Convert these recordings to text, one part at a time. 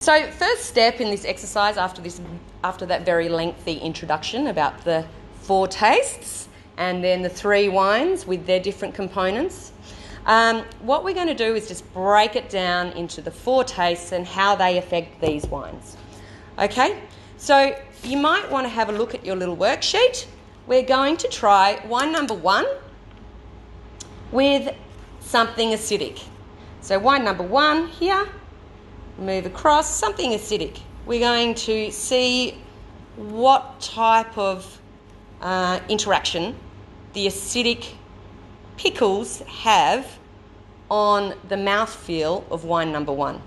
So first step in this exercise after that very lengthy introduction about the 4 tastes and then the 3 wines with their different components, what we're going to do is just break it down into the 4 tastes and how they affect these wines. Okay, so you might want to have a look at your little worksheet. We're going to try wine number 1 with something acidic. So wine number 1 here, move across, something acidic. We're going to see what type of interaction the acidic pickles have on the mouthfeel of wine number 1.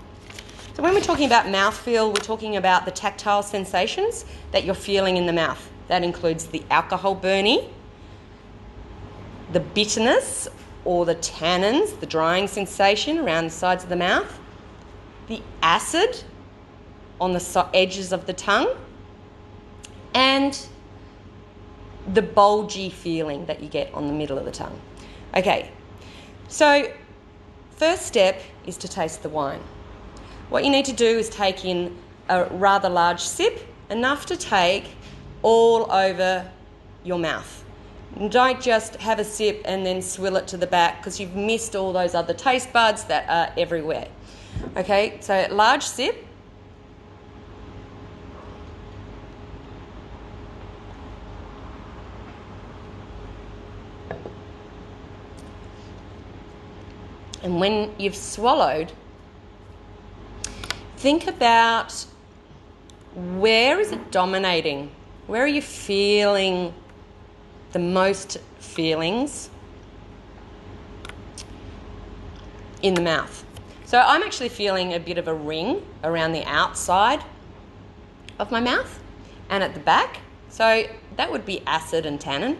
So when we're talking about mouthfeel, we're talking about the tactile sensations that you're feeling in the mouth. That includes the alcohol burning, the bitterness or the tannins, the drying sensation around the sides of the mouth, the acid on the edges of the tongue, and the bulgy feeling that you get on the middle of the tongue. Okay, so first step is to taste the wine. What you need to do is take in a rather large sip, enough to take all over your mouth. And don't just have a sip and then swill it to the back, because you've missed all those other taste buds that are everywhere. Okay, so large sip. And when you've swallowed, think about where is it dominating? Where are you feeling the most feelings in the mouth? So I'm actually feeling a bit of a ring around the outside of my mouth and at the back. So that would be acid and tannin.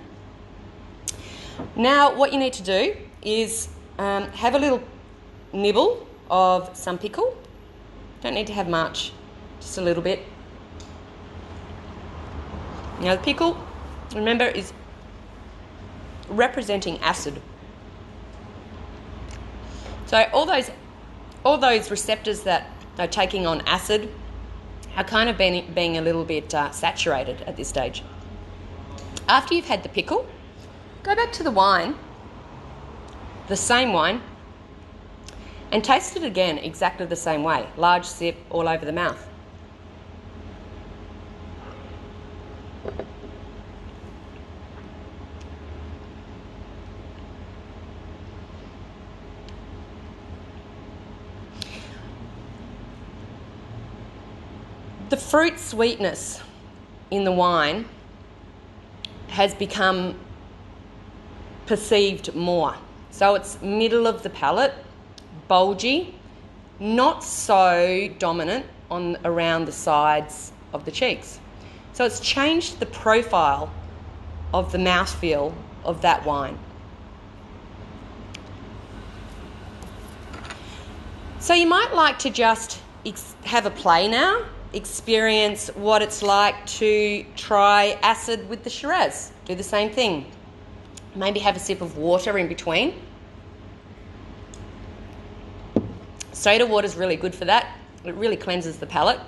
Now what you need to do is have a little nibble of some pickle. Don't need to have much, just a little bit. Now the pickle, remember, is representing acid. So all those receptors that are taking on acid are kind of being a little bit saturated at this stage. After you've had the pickle, go back to the wine, the same wine, and taste it again exactly the same way. Large sip all over the mouth. The fruit sweetness in the wine has become perceived more. So it's middle of the palate, bulgy, not so dominant around the sides of the cheeks. So it's changed the profile of the mouthfeel of that wine. So you might like to just have a play now, experience what it's like to try acid with the Shiraz. Do the same thing. Maybe have a sip of water in between. Soda water is really good for that. It really cleanses the palate.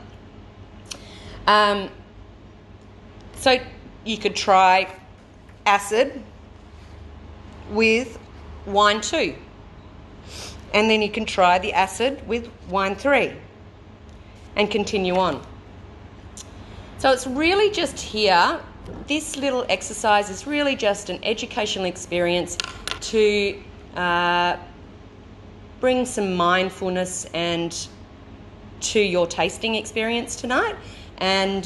So you could try acid with wine 2. And then you can try the acid with wine 3. And continue on. So it's really just here, this little exercise is really just an educational experience to bring some mindfulness and to your tasting experience tonight, and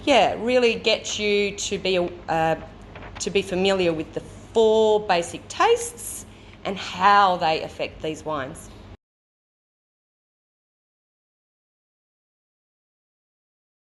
really get you to be familiar with the 4 basic tastes and how they affect these wines.